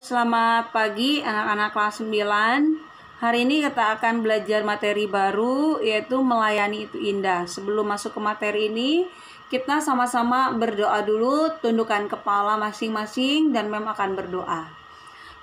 Selamat pagi anak-anak kelas 9. Hari ini kita akan belajar materi baru, yaitu melayani itu indah. Sebelum masuk ke materi ini, kita sama-sama berdoa dulu, tundukkan kepala masing-masing dan mem akan berdoa.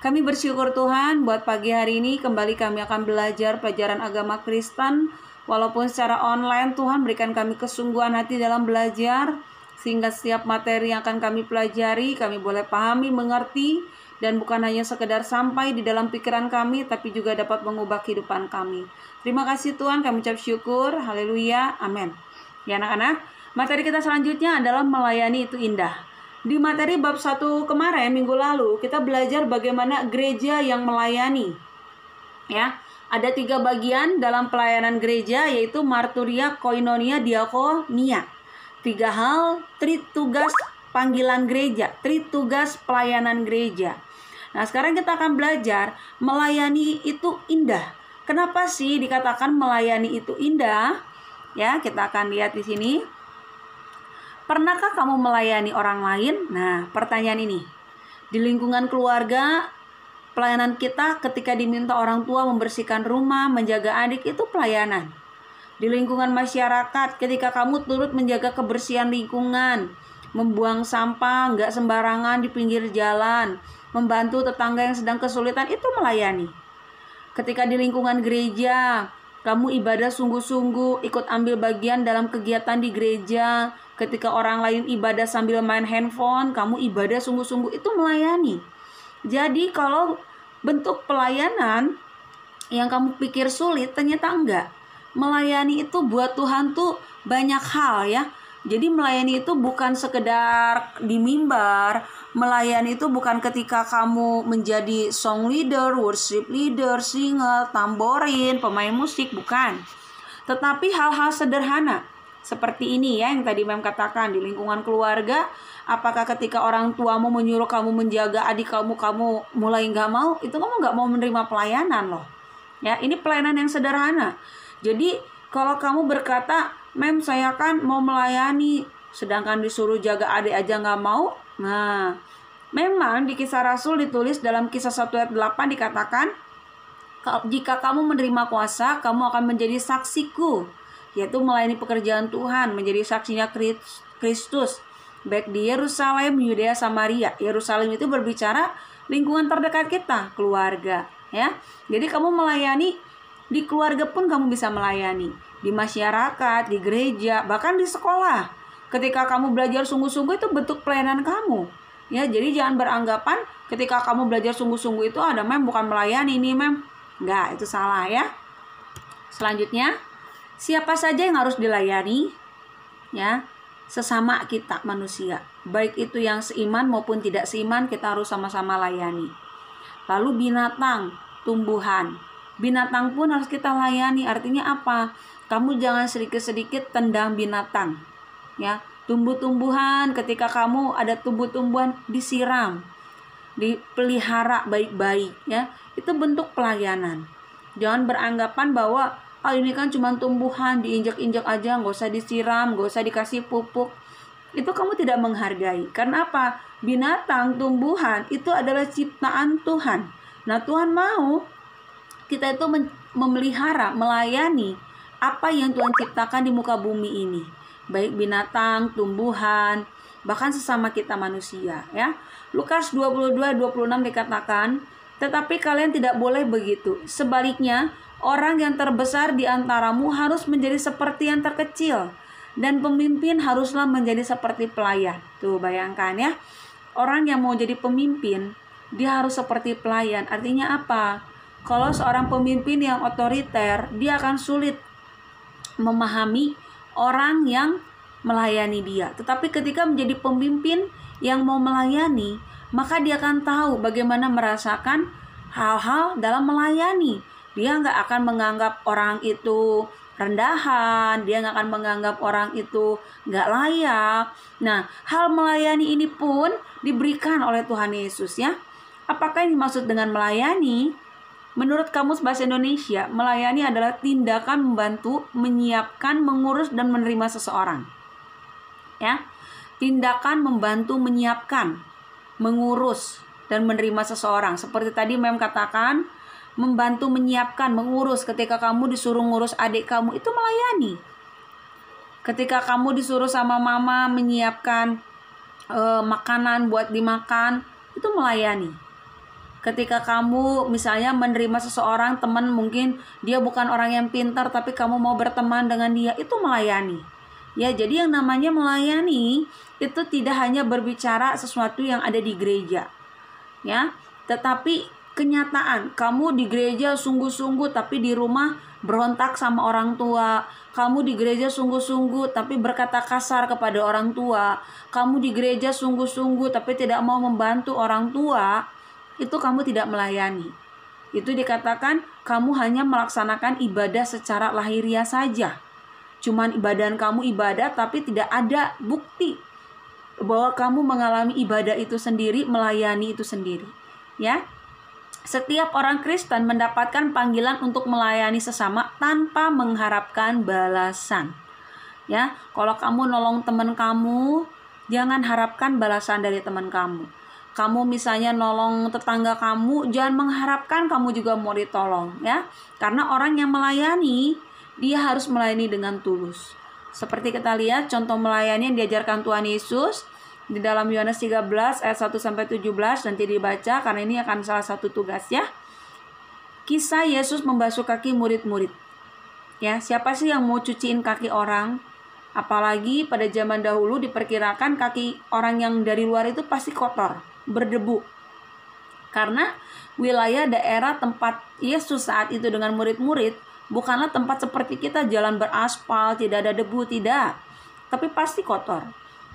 Kami bersyukur Tuhan buat pagi hari ini kembali kami akan belajar pelajaran agama Kristen. Walaupun secara online, Tuhan berikan kami kesungguhan hati dalam belajar, sehingga setiap materi yang akan kami pelajari, kami boleh pahami, mengerti, dan bukan hanya sekedar sampai di dalam pikiran kami, tapi juga dapat mengubah kehidupan kami. Terima kasih Tuhan, kami ucap syukur, haleluya, amin. Ya anak-anak, materi kita selanjutnya adalah melayani itu indah. Di materi bab 1 kemarin, minggu lalu, kita belajar bagaimana gereja yang melayani. Ya, ada 3 bagian dalam pelayanan gereja, yaitu marturia, koinonia, diakonia. 3 hal, tugas panggilan gereja, tugas pelayanan gereja. Nah, sekarang kita akan belajar melayani itu indah. Kenapa sih dikatakan melayani itu indah? Ya, kita akan lihat di sini. Pernahkah kamu melayani orang lain? Nah, pertanyaan ini. Di lingkungan keluarga, pelayanan kita ketika diminta orang tua membersihkan rumah, menjaga adik, itu pelayanan. Di lingkungan masyarakat, ketika kamu turut menjaga kebersihan lingkungan, membuang sampah nggak sembarangan di pinggir jalan, membantu tetangga yang sedang kesulitan, itu melayani. Ketika di lingkungan gereja, kamu ibadah sungguh-sungguh, ikut ambil bagian dalam kegiatan di gereja. Ketika orang lain ibadah sambil main handphone, kamu ibadah sungguh-sungguh, itu melayani. Jadi kalau bentuk pelayanan yang kamu pikir sulit, ternyata enggak. Melayani itu buat Tuhan tuh banyak hal ya. Jadi melayani itu bukan sekedar di mimbar. Melayani itu bukan ketika kamu menjadi song leader, worship leader, singer, tamborin, pemain musik, bukan. Tetapi hal-hal sederhana seperti ini ya, yang tadi Mem katakan, di lingkungan keluarga. Apakah ketika orang tuamu menyuruh kamu menjaga adik kamu mulai nggak mau, itu kamu nggak mau menerima pelayanan loh. Ya, ini pelayanan yang sederhana. Jadi kalau kamu berkata, Mem saya kan mau melayani, sedangkan disuruh jaga adik aja nggak mau. Nah, memang di Kisah Rasul ditulis dalam Kisah 1 ayat 8 dikatakan, jika kamu menerima kuasa, kamu akan menjadi saksiku, yaitu melayani pekerjaan Tuhan, menjadi saksinya Kristus, baik di Yerusalem, Yudea, Samaria. Yerusalem itu berbicara lingkungan terdekat kita, keluarga. Ya, jadi kamu melayani di keluarga pun kamu bisa melayani, di masyarakat, di gereja, bahkan di sekolah. Ketika kamu belajar sungguh-sungguh, itu bentuk pelayanan kamu. Ya, jadi jangan beranggapan ketika kamu belajar sungguh-sungguh itu ada Mem bukan melayani nih Mem. Enggak, itu salah ya. Selanjutnya, siapa saja yang harus dilayani? Ya, sesama kita manusia. Baik itu yang seiman maupun tidak seiman, kita harus sama-sama layani. Lalu binatang, tumbuhan. Binatang pun harus kita layani. Artinya apa? Kamu jangan sedikit-sedikit tendang binatang. Ya, tumbuh-tumbuhan, ketika kamu ada tumbuh-tumbuhan, disiram, dipelihara baik-baik ya. Itu bentuk pelayanan. Jangan beranggapan bahwa ini kan cuma tumbuhan, diinjak-injak aja, nggak usah disiram, nggak usah dikasih pupuk. Itu kamu tidak menghargai. Karena apa? Binatang, tumbuhan itu adalah ciptaan Tuhan. Nah, Tuhan mau kita itu memelihara, melayani apa yang Tuhan ciptakan di muka bumi ini. Baik binatang, tumbuhan, bahkan sesama kita manusia ya. Lukas 22:26 dikatakan, tetapi kalian tidak boleh begitu. Sebaliknya, orang yang terbesar di antaramu harus menjadi seperti yang terkecil, dan pemimpin haruslah menjadi seperti pelayan. Tuh bayangkan ya, orang yang mau jadi pemimpin, dia harus seperti pelayan. Artinya apa? Kalau seorang pemimpin yang otoriter, dia akan sulit memahami orang yang melayani dia. Tetapi ketika menjadi pemimpin yang mau melayani, maka dia akan tahu bagaimana merasakan hal-hal dalam melayani. Dia nggak akan menganggap orang itu rendahan, dia nggak akan menganggap orang itu nggak layak. Nah, hal melayani ini pun diberikan oleh Tuhan Yesus ya. Apakah yang dimaksud dengan melayani? Menurut Kamus Bahasa Indonesia, melayani adalah tindakan membantu, menyiapkan, mengurus, dan menerima seseorang. Ya, tindakan membantu, menyiapkan, mengurus, dan menerima seseorang. Seperti tadi Mem katakan, membantu menyiapkan, mengurus. Ketika kamu disuruh ngurus adik kamu, itu melayani. Ketika kamu disuruh sama mama menyiapkan makanan buat dimakan, itu melayani. Ketika kamu misalnya menerima seseorang, teman, mungkin dia bukan orang yang pintar tapi kamu mau berteman dengan dia, itu melayani. Ya, jadi yang namanya melayani itu tidak hanya berbicara sesuatu yang ada di gereja. Ya, tetapi kenyataan kamu di gereja sungguh-sungguh tapi di rumah berontak sama orang tua. Kamu di gereja sungguh-sungguh tapi berkata kasar kepada orang tua. Kamu di gereja sungguh-sungguh tapi tidak mau membantu orang tua. Itu kamu tidak melayani. Itu dikatakan kamu hanya melaksanakan ibadah secara lahiriah saja. Cuman badan kamu ibadah tapi tidak ada bukti bahwa kamu mengalami ibadah itu sendiri, melayani itu sendiri. Ya. Setiap orang Kristen mendapatkan panggilan untuk melayani sesama tanpa mengharapkan balasan. Ya, kalau kamu nolong teman kamu, jangan harapkan balasan dari teman kamu. Kamu misalnya nolong tetangga kamu, jangan mengharapkan kamu juga mau ditolong, ya. Karena orang yang melayani, dia harus melayani dengan tulus. Seperti kita lihat contoh melayani yang diajarkan Tuhan Yesus di dalam Yohanes 13 ayat 1 sampai 17, nanti dibaca karena ini akan salah satu tugas, ya. Kisah Yesus membasuh kaki murid-murid. Ya, siapa sih yang mau cuciin kaki orang? Apalagi pada zaman dahulu diperkirakan kaki orang yang dari luar itu pasti kotor, berdebu. Karena wilayah daerah tempat Yesus saat itu dengan murid-murid bukanlah tempat seperti kita jalan beraspal, tidak ada debu, tidak. Tapi pasti kotor.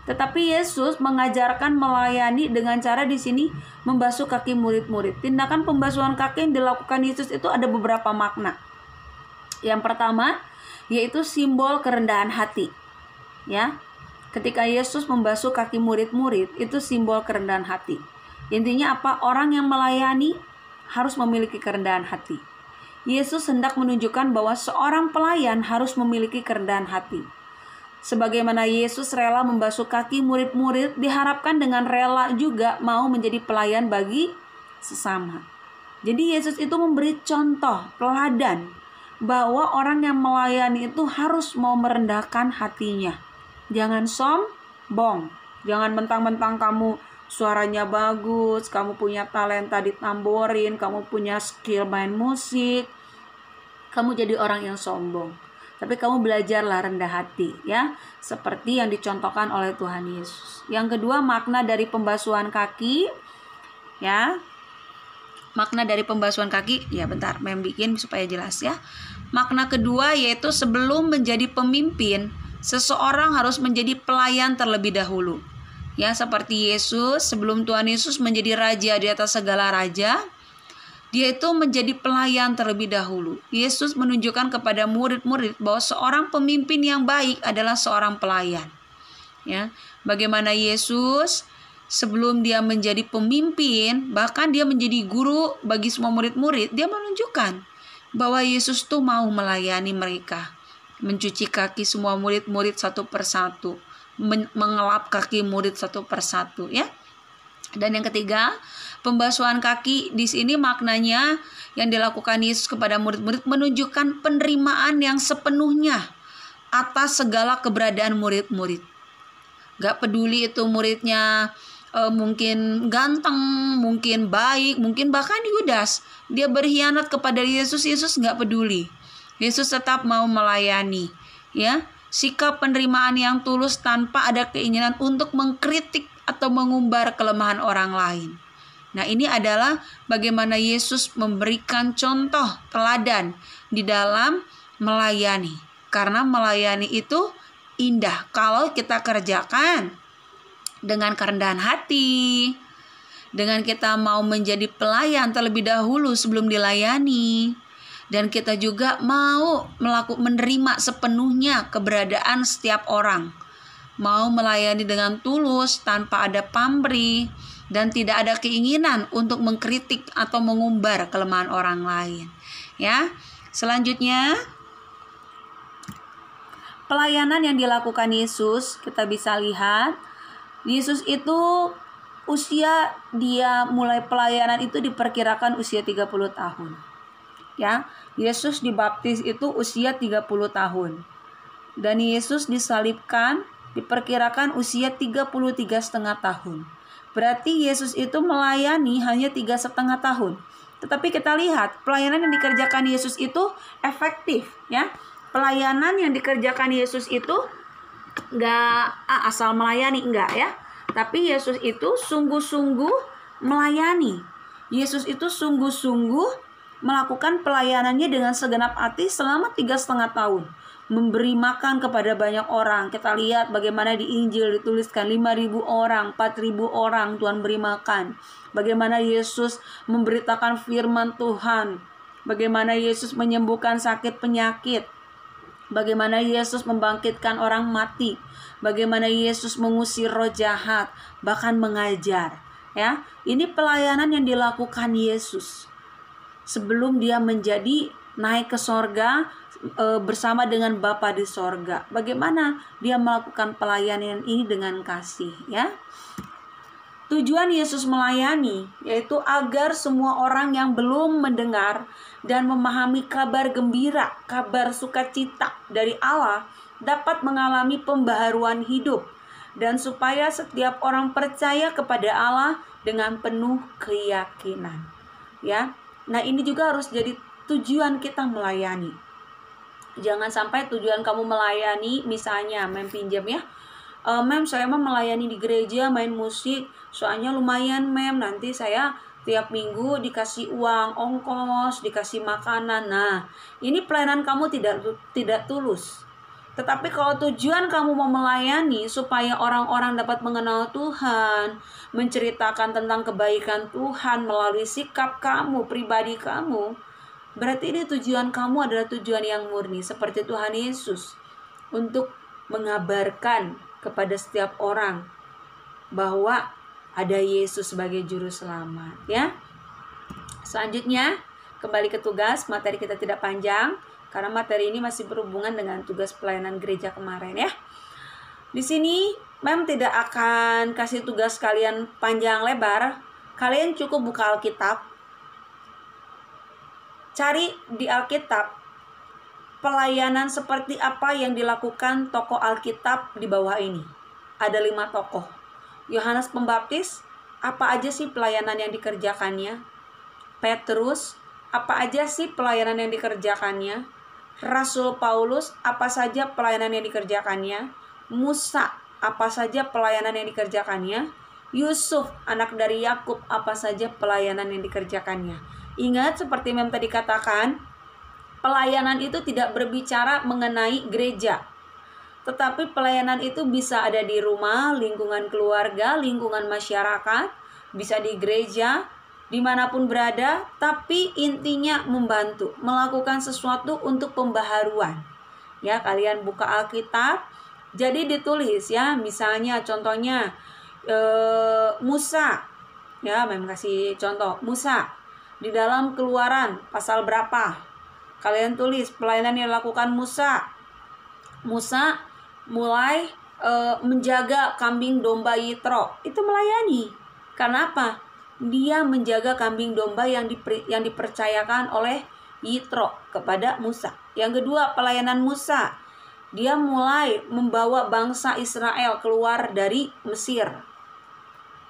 Tetapi Yesus mengajarkan melayani dengan cara di sini membasuh kaki murid-murid. Tindakan pembasuhan kaki yang dilakukan Yesus itu ada beberapa makna. Yang pertama yaitu simbol kerendahan hati. Ya. Ketika Yesus membasuh kaki murid-murid, itu simbol kerendahan hati. Intinya apa? Orang yang melayani harus memiliki kerendahan hati. Yesus hendak menunjukkan bahwa seorang pelayan harus memiliki kerendahan hati. Sebagaimana Yesus rela membasuh kaki murid-murid, diharapkan dengan rela juga mau menjadi pelayan bagi sesama. Jadi Yesus itu memberi contoh, teladan, bahwa orang yang melayani itu harus mau merendahkan hatinya. Jangan sombong. Jangan mentang-mentang kamu suaranya bagus, kamu punya talenta di tamborin, kamu punya skill main musik, kamu jadi orang yang sombong. Tapi kamu belajarlah rendah hati, ya, seperti yang dicontohkan oleh Tuhan Yesus. Yang kedua, makna dari pembasuhan kaki, ya. Makna dari pembasuhan kaki, ya bentar, Mem bikin supaya jelas, ya. Makna kedua yaitu sebelum menjadi pemimpin, seseorang harus menjadi pelayan terlebih dahulu. Ya, seperti Yesus, sebelum Tuhan Yesus menjadi raja di atas segala raja, dia itu menjadi pelayan terlebih dahulu. Yesus menunjukkan kepada murid-murid bahwa seorang pemimpin yang baik adalah seorang pelayan. Ya, bagaimana Yesus sebelum dia menjadi pemimpin, bahkan dia menjadi guru bagi semua murid-murid, dia menunjukkan bahwa Yesus tuh mau melayani mereka. Mencuci kaki semua murid-murid satu persatu, mengelap kaki murid satu persatu, ya. Dan yang ketiga, pembasuhan kaki di sini maknanya yang dilakukan Yesus kepada murid-murid menunjukkan penerimaan yang sepenuhnya atas segala keberadaan murid-murid. Gak peduli itu muridnya mungkin ganteng, mungkin baik, mungkin bahkan Yudas dia berkhianat kepada Yesus, Yesus gak peduli. Yesus tetap mau melayani, ya. Sikap penerimaan yang tulus tanpa ada keinginan untuk mengkritik atau mengumbar kelemahan orang lain. Nah, ini adalah bagaimana Yesus memberikan contoh teladan di dalam melayani. Karena melayani itu indah kalau kita kerjakan dengan kerendahan hati, dengan kita mau menjadi pelayan terlebih dahulu sebelum dilayani. Dan kita juga mau menerima sepenuhnya keberadaan setiap orang. Mau melayani dengan tulus tanpa ada pamrih dan tidak ada keinginan untuk mengkritik atau mengumbar kelemahan orang lain. Ya, selanjutnya pelayanan yang dilakukan Yesus, kita bisa lihat Yesus itu usia dia mulai pelayanan itu diperkirakan usia 30 tahun. Ya, Yesus dibaptis itu usia 30 tahun. Dan Yesus disalibkan diperkirakan usia 33,5 tahun. Berarti Yesus itu melayani hanya 3,5 tahun. Tetapi kita lihat pelayanan yang dikerjakan Yesus itu efektif, ya. Pelayanan yang dikerjakan Yesus itu enggak asal melayani, enggak ya. Tapi Yesus itu sungguh-sungguh melayani. Yesus itu sungguh-sungguh melakukan pelayanannya dengan segenap hati selama 3,5 tahun. Memberi makan kepada banyak orang. Kita lihat bagaimana di Injil dituliskan 5.000 orang, 4.000 orang Tuhan beri makan. Bagaimana Yesus memberitakan firman Tuhan. Bagaimana Yesus menyembuhkan sakit penyakit. Bagaimana Yesus membangkitkan orang mati. Bagaimana Yesus mengusir roh jahat, bahkan mengajar. Ya, ini pelayanan yang dilakukan Yesus sebelum dia menjadi naik ke sorga bersama dengan Bapa di sorga. Bagaimana dia melakukan pelayanan ini dengan kasih, ya. Tujuan Yesus melayani yaitu agar semua orang yang belum mendengar dan memahami kabar gembira, kabar sukacita dari Allah dapat mengalami pembaharuan hidup, dan supaya setiap orang percaya kepada Allah dengan penuh keyakinan. Ya. Nah, ini juga harus jadi tujuan kita melayani. Jangan sampai tujuan kamu melayani, misalnya mem pinjam ya, mem saya mau melayani di gereja main musik, soalnya lumayan mem, nanti saya tiap minggu dikasih uang ongkos, dikasih makanan. Nah, ini pelayanan kamu tidak tulus. Tetapi kalau tujuan kamu mau melayani supaya orang-orang dapat mengenal Tuhan, menceritakan tentang kebaikan Tuhan melalui sikap kamu, pribadi kamu, berarti ini tujuan kamu adalah tujuan yang murni seperti Tuhan Yesus, untuk mengabarkan kepada setiap orang bahwa ada Yesus sebagai juru selamat, ya. Selanjutnya, kembali ke tugas. Materi kita tidak panjang karena materi ini masih berhubungan dengan tugas pelayanan gereja kemarin, ya. Di sini mem tidak akan kasih tugas kalian panjang lebar. Kalian cukup buka Alkitab. Cari di Alkitab pelayanan seperti apa yang dilakukan tokoh Alkitab di bawah ini. Ada 5 tokoh. Yohanes Pembaptis, apa aja sih pelayanan yang dikerjakannya? Petrus, apa aja sih pelayanan yang dikerjakannya? Rasul Paulus, apa saja pelayanan yang dikerjakannya? Musa, apa saja pelayanan yang dikerjakannya? Yusuf, anak dari Yakub, apa saja pelayanan yang dikerjakannya? Ingat seperti Mem tadi katakan, pelayanan itu tidak berbicara mengenai gereja. Tetapi pelayanan itu bisa ada di rumah, lingkungan keluarga, lingkungan masyarakat, bisa di gereja, dimanapun berada, tapi intinya membantu, melakukan sesuatu untuk pembaharuan. Ya, kalian buka Alkitab, jadi ditulis ya, misalnya contohnya Musa, ya, Mem kasih contoh Musa di dalam Keluaran pasal berapa? Kalian tulis pelayanan yang dilakukan Musa. Musa mulai menjaga kambing domba Yitro, itu melayani. Karena apa? Dia menjaga kambing domba yang dipercayakan oleh Yitro kepada Musa. Yang kedua, pelayanan Musa. Dia mulai membawa bangsa Israel keluar dari Mesir.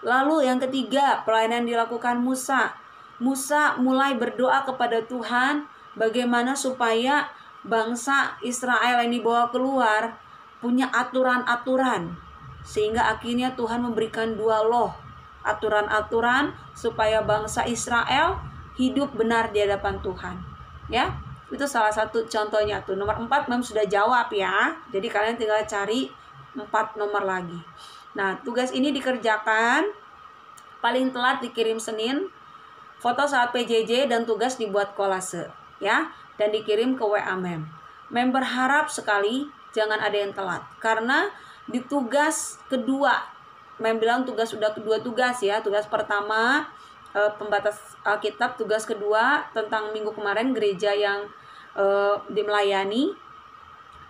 Lalu yang ketiga, pelayanan dilakukan Musa. Musa mulai berdoa kepada Tuhan bagaimana supaya bangsa Israel yang dibawa keluar punya aturan-aturan, sehingga akhirnya Tuhan memberikan 2 loh, aturan-aturan supaya bangsa Israel hidup benar di hadapan Tuhan, ya. Itu salah satu contohnya tuh. Nomor 4 Mem sudah jawab ya. Jadi kalian tinggal cari 4 nomor lagi. Nah, tugas ini dikerjakan paling telat dikirim Senin, foto saat PJJ dan tugas dibuat kolase, ya, dan dikirim ke WA Mem. Mem berharap sekali jangan ada yang telat, karena di tugas kedua, Mem bilang tugas sudah kedua tugas ya. Tugas pertama pembatas Alkitab, tugas kedua tentang minggu kemarin gereja yang dimelayani,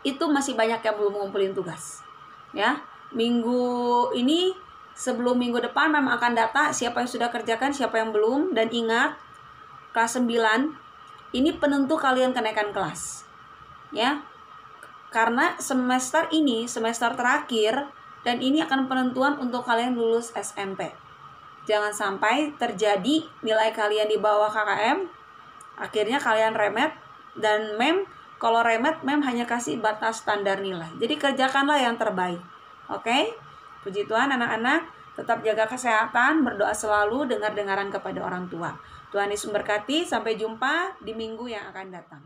itu masih banyak yang belum ngumpulin tugas. Ya, minggu ini Sebelum minggu depan Mem akan data siapa yang sudah kerjakan, siapa yang belum. Dan ingat, kelas 9 ini penentu kalian kenaikan kelas. Ya. Karena semester ini semester terakhir dan ini akan penentuan untuk kalian lulus SMP. Jangan sampai terjadi nilai kalian di bawah KKM, akhirnya kalian remet, dan Mem kalau remet Mem hanya kasih batas standar nilai. Jadi kerjakanlah yang terbaik. Oke? Puji Tuhan anak-anak, tetap jaga kesehatan, berdoa selalu, dengar-dengaran kepada orang tua. Tuhan Yesus memberkati, sampai jumpa di minggu yang akan datang.